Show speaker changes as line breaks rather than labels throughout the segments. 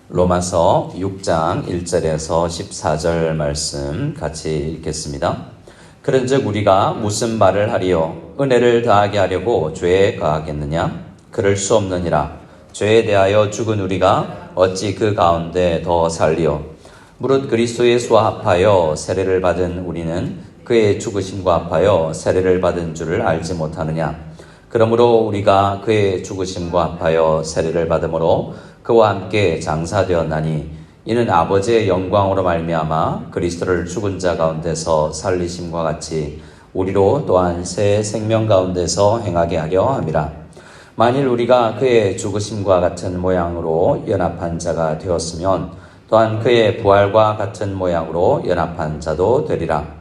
로마서 6장 1절에서 14절 말씀 같이 읽겠습니다. 그런즉 우리가 무슨 말을 하리요? 은혜를 더하게 하려고 죄에 거하겠느냐? 그럴 수 없느니라. 죄에 대하여 죽은 우리가 어찌 그 가운데 더 살리요? 무릇 그리스도 예수와 합하여 세례를 받은 우리는 그의 죽으심과 합하여 세례를 받은 줄을 알지 못하느냐? 그러므로 우리가 그의 죽으심과 합하여 세례를 받음으로 그와 함께 장사되었나니 이는 아버지의 영광으로 말미암아 그리스도를 죽은 자 가운데서 살리심과 같이 우리로 또한 새 생명 가운데서 행하게 하려 함이라. 만일 우리가 그의 죽으심과 같은 모양으로 연합한 자가 되었으면 또한 그의 부활과 같은 모양으로 연합한 자도 되리라.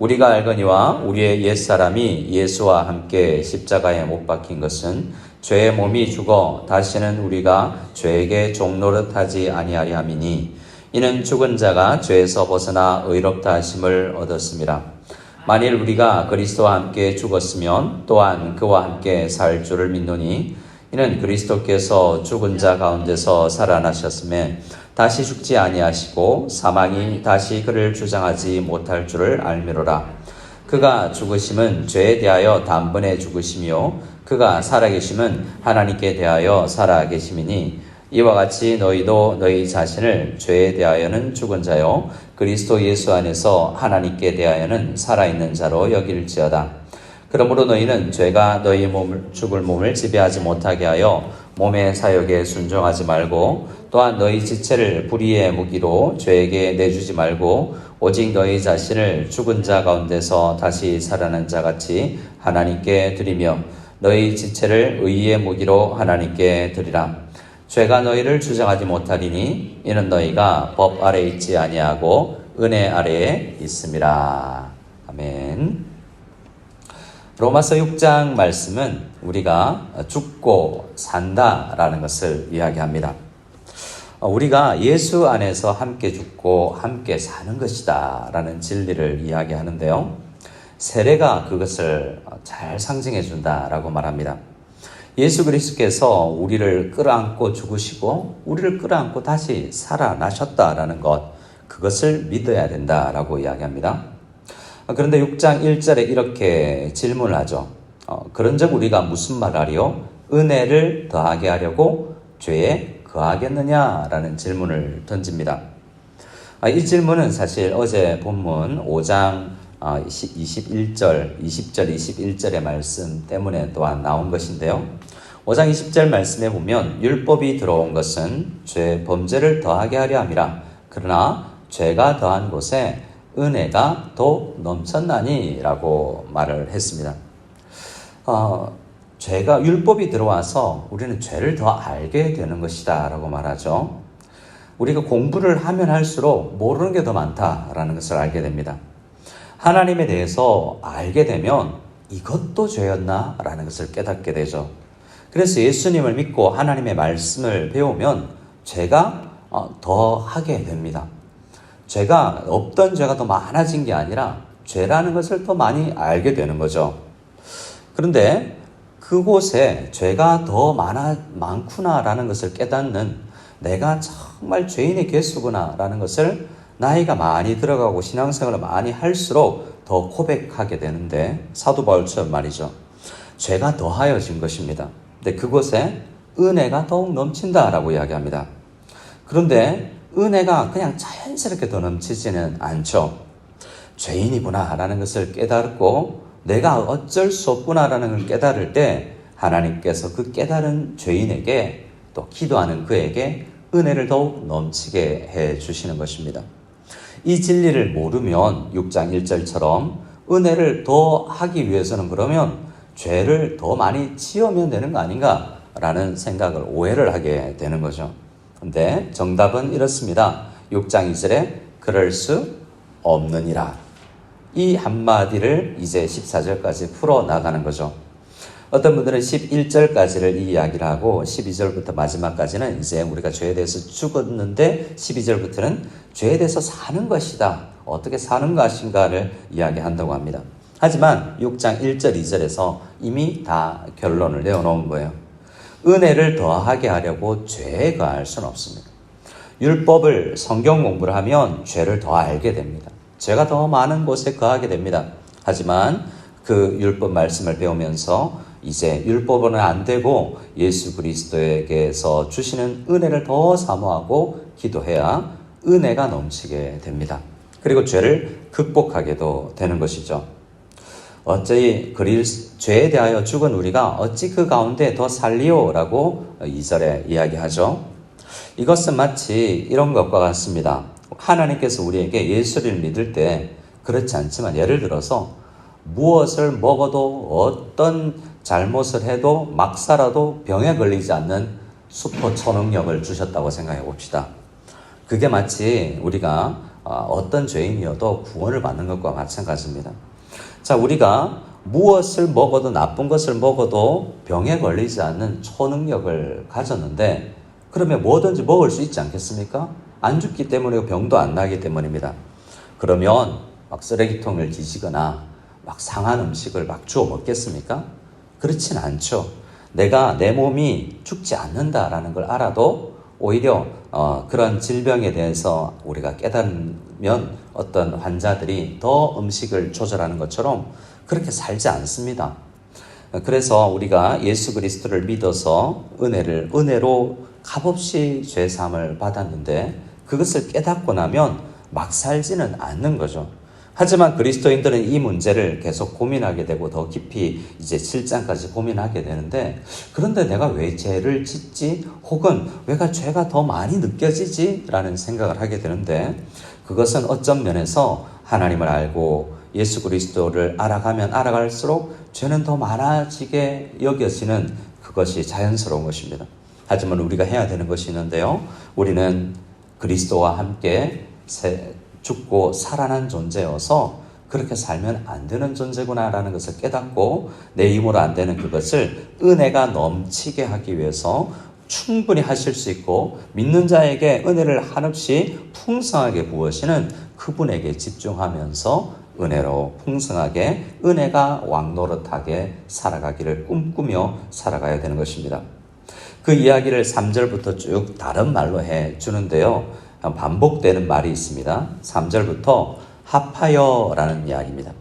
우리가 알거니와 우리의 옛사람이 예수와 함께 십자가에 못 박힌 것은 죄의 몸이 죽어 다시는 우리가 죄에게 종노릇하지 아니하려 함이니 이는 죽은 자가 죄에서 벗어나 의롭다 하심을 얻었음이라. 만일 우리가 그리스도와 함께 죽었으면 또한 그와 함께 살 줄을 믿노니 이는 그리스도께서 죽은 자 가운데서 살아나셨음에 다시 죽지 아니하시고 사망이 다시 그를 주장하지 못할 줄을 알미로라. 그가 죽으심은 죄에 대하여 단번에 죽으심이요 그가 살아계심은 하나님께 대하여 살아계심이니 이와 같이 너희도 너희 자신을 죄에 대하여는 죽은 자요 그리스도 예수 안에서 하나님께 대하여는 살아있는 자로 여길지어다. 그러므로 너희는 죄가 너희 죽을 몸을 지배하지 못하게 하여 몸의 사욕에 순종하지 말고 또한 너희 지체를 불의의 무기로 죄에게 내주지 말고 오직 너희 자신을 죽은 자 가운데서 다시 살아난 자 같이 하나님께 드리며 너희 지체를 의의 무기로 하나님께 드리라. 죄가 너희를 주장하지 못하리니 이는 너희가 법 아래 있지 아니하고 은혜 아래에 있음이라. 아멘. 로마서 6장 말씀은 우리가 죽고 산다라는 것을 이야기합니다. 우리가 예수 안에서 함께 죽고 함께 사는 것이다 라는 진리를 이야기하는데요. 세례가 그것을 잘 상징해 준다라고 말합니다. 예수 그리스도께서 우리를 끌어안고 죽으시고 우리를 끌어안고 다시 살아나셨다라는 것, 그것을 믿어야 된다라고 이야기합니다. 그런데 6장 1절에 이렇게 질문을 하죠. 그런즉 우리가 무슨 말 하리요? 은혜를 더하게 하려고 죄에 거하겠느냐라는 질문을 던집니다. 이 질문은 사실 어제 본문 5장 21절, 20절, 21절의 말씀 때문에 또한 나온 것인데요. 5장 20절 말씀에 보면 율법이 들어온 것은 범죄를 더하게 하려 함이라. 그러나 죄가 더한 곳에 은혜가 더 넘쳤나니 라고 말을 했습니다. 율법이 들어와서 우리는 죄를 더 알게 되는 것이다 라고 말하죠. 우리가 공부를 하면 할수록 모르는 게 더 많다라는 것을 알게 됩니다. 하나님에 대해서 알게 되면 이것도 죄였나 라는 것을 깨닫게 되죠. 그래서 예수님을 믿고 하나님의 말씀을 배우면 죄가 더 하게 됩니다. 없던 죄가 더 많아진 게 아니라 죄라는 것을 더 많이 알게 되는 거죠. 그런데 그곳에 죄가 더 많구나라는 것을 깨닫는, 내가 정말 죄인의 개수구나라는 것을 나이가 많이 들어가고 신앙생활을 많이 할수록 더 고백하게 되는데, 사도 바울처럼 말이죠. 죄가 더하여진 것입니다. 근데 그곳에 은혜가 더욱 넘친다라고 이야기합니다. 그런데 은혜가 그냥 자연스럽게 더 넘치지는 않죠. 죄인이구나라는 것을 깨닫고 내가 어쩔 수 없구나라는 걸 깨달을 때 하나님께서 그 깨달은 죄인에게, 또 기도하는 그에게 은혜를 더욱 넘치게 해 주시는 것입니다. 이 진리를 모르면 6장 1절처럼 은혜를 더 하기 위해서는 그러면 죄를 더 많이 지으면 되는 거 아닌가라는 생각을, 오해를 하게 되는 거죠. 근데 정답은 이렇습니다. 6장 2절에 그럴 수 없느니라. 이 한마디를 이제 14절까지 풀어나가는 거죠. 어떤 분들은 11절까지를 이 이야기를 하고 12절부터 마지막까지는 이제 우리가 죄에 대해서 죽었는데 12절부터는 죄에 대해서 사는 것이다. 어떻게 사는 것인가를 이야기한다고 합니다. 하지만 6장 1절, 2절에서 이미 다 결론을 내어놓은 거예요. 은혜를 더하게 하려고 죄에 거할 수는 없습니다. 율법을 성경 공부를 하면 죄를 더 알게 됩니다. 죄가 더 많은 곳에 거하게 됩니다. 하지만 그 율법 말씀을 배우면서 이제 율법은 안 되고 예수 그리스도에게서 주시는 은혜를 더 사모하고 기도해야 은혜가 넘치게 됩니다. 그리고 죄를 극복하게도 되는 것이죠. 어찌 죄에 대하여 죽은 우리가 어찌 그 가운데 더 살리오라고 2절에 이야기하죠. 이것은 마치 이런 것과 같습니다. 하나님께서 우리에게 예수를 믿을 때 그렇지 않지만 예를 들어서 무엇을 먹어도 어떤 잘못을 해도 막 살아도 병에 걸리지 않는 슈퍼 초능력을 주셨다고 생각해 봅시다. 그게 마치 우리가 어떤 죄인이어도 구원을 받는 것과 마찬가지입니다. 자, 우리가 무엇을 먹어도 나쁜 것을 먹어도 병에 걸리지 않는 초능력을 가졌는데 그러면 뭐든지 먹을 수 있지 않겠습니까? 안 죽기 때문에 병도 안 나기 때문입니다. 그러면 막 쓰레기통을 뒤지거나 막 상한 음식을 막 주워 먹겠습니까? 그렇진 않죠. 내가 내 몸이 죽지 않는다라는 걸 알아도 오히려 그런 질병에 대해서 우리가 깨달으면 어떤 환자들이 더 음식을 조절하는 것처럼 그렇게 살지 않습니다. 그래서 우리가 예수 그리스도를 믿어서 은혜로 값없이 죄사함을 받았는데 그것을 깨닫고 나면 막 살지는 않는 거죠. 하지만 그리스도인들은 이 문제를 계속 고민하게 되고 더 깊이 이제 7장까지 고민하게 되는데 그런데 내가 왜 죄를 짓지? 혹은 왜 죄가 더 많이 느껴지지? 라는 생각을 하게 되는데 그것은 어떤 면에서 하나님을 알고 예수 그리스도를 알아가면 알아갈수록 죄는 더 많아지게 여겨지는 그것이 자연스러운 것입니다. 하지만 우리가 해야 되는 것이 있는데요. 우리는 그리스도와 함께 죽고 살아난 존재여서 그렇게 살면 안 되는 존재구나라는 것을 깨닫고 내 힘으로 안 되는 그것을 은혜가 넘치게 하기 위해서 충분히 하실 수 있고 믿는 자에게 은혜를 한없이 풍성하게 부으시는 그분에게 집중하면서 은혜로 풍성하게 은혜가 왕노릇하게 살아가기를 꿈꾸며 살아가야 되는 것입니다. 그 이야기를 3절부터 쭉 다른 말로 해주는데요. 반복되는 말이 있습니다. 3절부터 합하여라는 이야기입니다.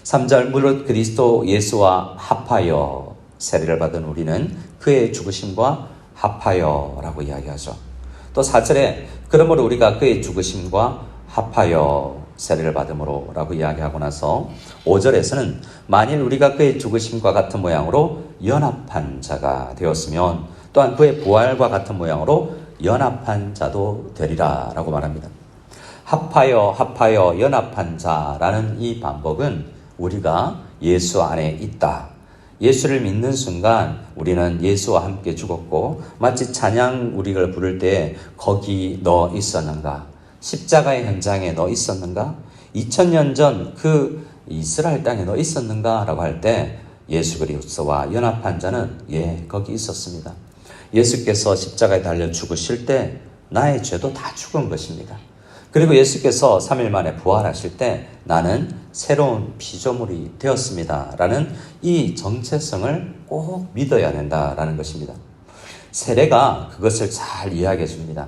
3절 무릇 그리스도 예수와 합하여 세례를 받은 우리는 그의 죽으심과 합하여라고 이야기하죠. 또 4절에 그러므로 우리가 그의 죽으심과 합하여 세례를 받음으로 라고 이야기하고 나서 5절에서는 만일 우리가 그의 죽으심과 같은 모양으로 연합한 자가 되었으면 또한 그의 부활과 같은 모양으로 연합한 자도 되리라 라고 말합니다. 합하여 연합한 자라는 이 반복은 우리가 예수 안에 있다. 예수를 믿는 순간 우리는 예수와 함께 죽었고 마치 찬양 우리를 부를 때 거기 너 있었는가? 십자가의 현장에 너 있었는가? 2000년 전 그 이스라엘 땅에 너 있었는가? 라고 할 때 예수 그리스도와 연합한 자는 거기 있었습니다. 예수께서 십자가에 달려 죽으실 때 나의 죄도 다 죽은 것입니다. 그리고 예수께서 3일 만에 부활하실 때 나는 새로운 피조물이 되었습니다. 라는 이 정체성을 꼭 믿어야 된다라는 것입니다. 세례가 그것을 잘 이야기해 줍니다.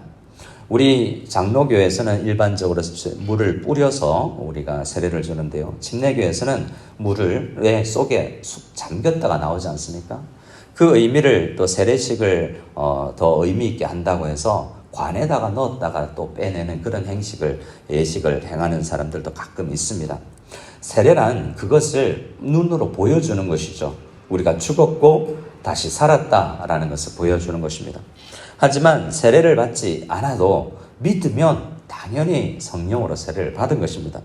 우리 장로교에서는 일반적으로 물을 뿌려서 우리가 세례를 주는데요. 침례교에서는 물을 속에 쑥 잠겼다가 나오지 않습니까? 그 의미를 또 세례식을 더 의미 있게 한다고 해서 관에다가 넣었다가 또 빼내는 그런 예식을 행하는 사람들도 가끔 있습니다. 세례란 그것을 눈으로 보여주는 것이죠. 우리가 죽었고 다시 살았다라는 것을 보여주는 것입니다. 하지만 세례를 받지 않아도 믿으면 당연히 성령으로 세례를 받은 것입니다.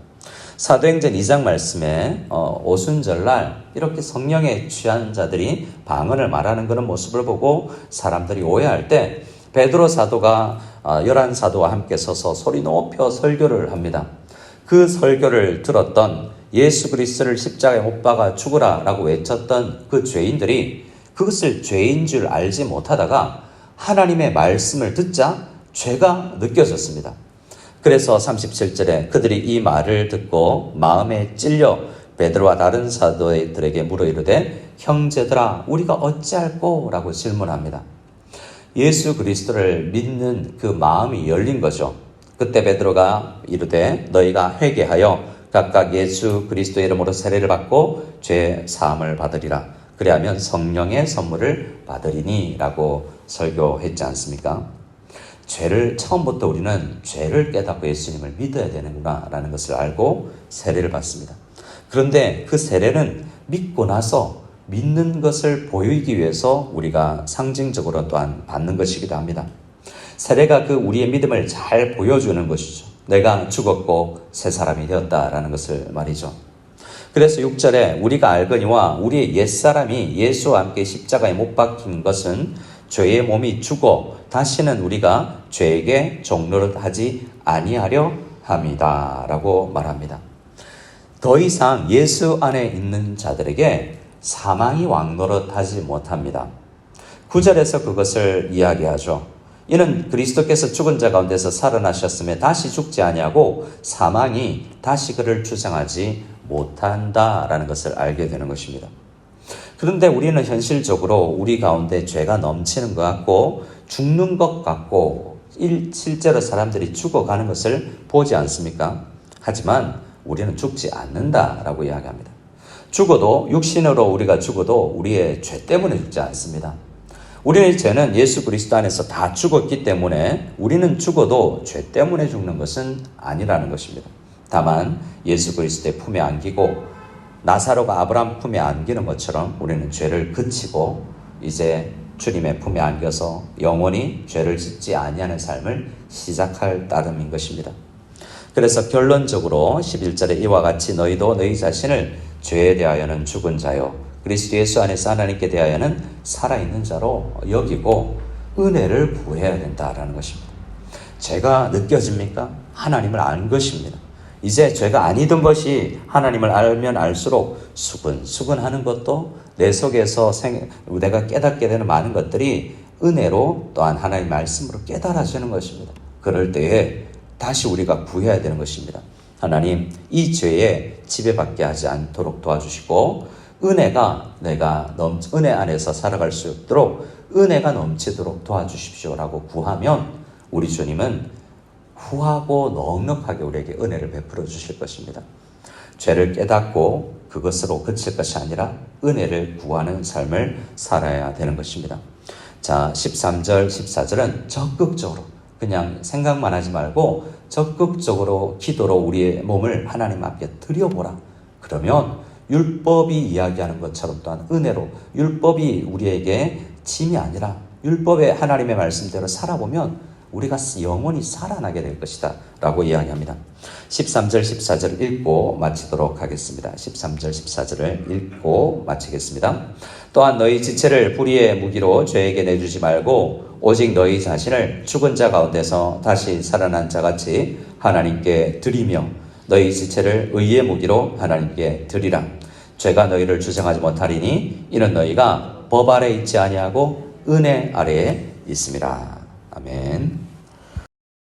사도행전 2장 말씀에 오순절날 이렇게 성령에 취한 자들이 방언을 말하는 그런 모습을 보고 사람들이 오해할 때 베드로 사도가 11사도와 함께 서서 소리 높여 설교를 합니다. 그 설교를 들었던 예수 그리스도를 십자가에 못 박아 죽으라 라고 외쳤던 그 죄인들이 그것을 죄인 줄 알지 못하다가 하나님의 말씀을 듣자 죄가 느껴졌습니다. 그래서 37절에 그들이 이 말을 듣고 마음에 찔려 베드로와 다른 사도들에게 물어 이르되 형제들아 우리가 어찌할꼬? 라고 질문합니다. 예수 그리스도를 믿는 그 마음이 열린 거죠. 그때 베드로가 이르되 너희가 회개하여 각각 예수 그리스도의 이름으로 세례를 받고 죄 사함을 받으리라. 그리하면 성령의 선물을 받으리니 라고 설교했지 않습니까? 처음부터 우리는 죄를 깨닫고 예수님을 믿어야 되는구나 라는 것을 알고 세례를 받습니다. 그런데 그 세례는 믿고 나서 믿는 것을 보이기 위해서 우리가 상징적으로 또한 받는 것이기도 합니다. 세례가 그 우리의 믿음을 잘 보여주는 것이죠. 내가 죽었고 새 사람이 되었다라는 것을 말이죠. 그래서 6절에 우리가 알거니와 우리의 옛사람이 예수와 함께 십자가에 못 박힌 것은 죄의 몸이 죽어 다시는 우리가 죄에게 종노릇하지 아니하려 함이다 라고 말합니다. 더 이상 예수 안에 있는 자들에게 사망이 왕노릇하지 못합니다. 9절에서 그것을 이야기하죠. 이는 그리스도께서 죽은 자 가운데서 살아나셨음에 다시 죽지 아니하고 사망이 다시 그를 주장하지 못한다라는 것을 알게 되는 것입니다. 그런데 우리는 현실적으로 우리 가운데 죄가 넘치는 것 같고 죽는 것 같고 실제로 사람들이 죽어가는 것을 보지 않습니까? 하지만 우리는 죽지 않는다라고 이야기합니다. 죽어도 육신으로 우리가 죽어도 우리의 죄 때문에 죽지 않습니다. 우리의 죄는 예수 그리스도 안에서 다 죽었기 때문에 우리는 죽어도 죄 때문에 죽는 것은 아니라는 것입니다. 다만 예수 그리스도의 품에 안기고 나사로가 아브라함 품에 안기는 것처럼 우리는 죄를 그치고 이제 주님의 품에 안겨서 영원히 죄를 짓지 아니하는 삶을 시작할 따름인 것입니다. 그래서 결론적으로 11절에 이와 같이 너희도 너희 자신을 죄에 대하여는 죽은 자요 그리스도 예수 안에서 하나님께 대하여는 살아있는 자로 여기고 은혜를 구해야 된다라는 것입니다. 죄가 느껴집니까? 하나님을 안 것입니다. 이제 죄가 아니던 것이 하나님을 알면 알수록 수근수근하는 것도 내 속에서 내가 깨닫게 되는 많은 것들이 은혜로 또한 하나님의 말씀으로 깨달아지는 것입니다. 그럴 때에 다시 우리가 구해야 되는 것입니다. 하나님 이 죄에 지배받게 하지 않도록 도와주시고 은혜가 은혜 안에서 살아갈 수 있도록 은혜가 넘치도록 도와주십시오라고 구하면 우리 주님은 후하고 넉넉하게 우리에게 은혜를 베풀어 주실 것입니다. 죄를 깨닫고 그것으로 그칠 것이 아니라 은혜를 구하는 삶을 살아야 되는 것입니다. 자, 13절, 14절은 적극적으로 그냥 생각만 하지 말고 적극적으로 기도로 우리의 몸을 하나님 앞에 드려보라. 그러면 율법이 이야기하는 것처럼 또한 은혜로 율법이 우리에게 짐이 아니라 율법의 하나님의 말씀대로 살아보면 우리가 영원히 살아나게 될 것이다 라고 이야기합니다. 13절 14절을 읽고 마치도록 하겠습니다. 13절 14절을 읽고 마치겠습니다. 또한 너희 지체를 불의의 무기로 죄에게 내주지 말고 오직 너희 자신을 죽은 자 가운데서 다시 살아난 자같이 하나님께 드리며 너희 지체를 의의 무기로 하나님께 드리라. 죄가 너희를 주장하지 못하리니 이는 너희가 법 아래 있지 아니하고 은혜 아래에 있음이라. 아멘.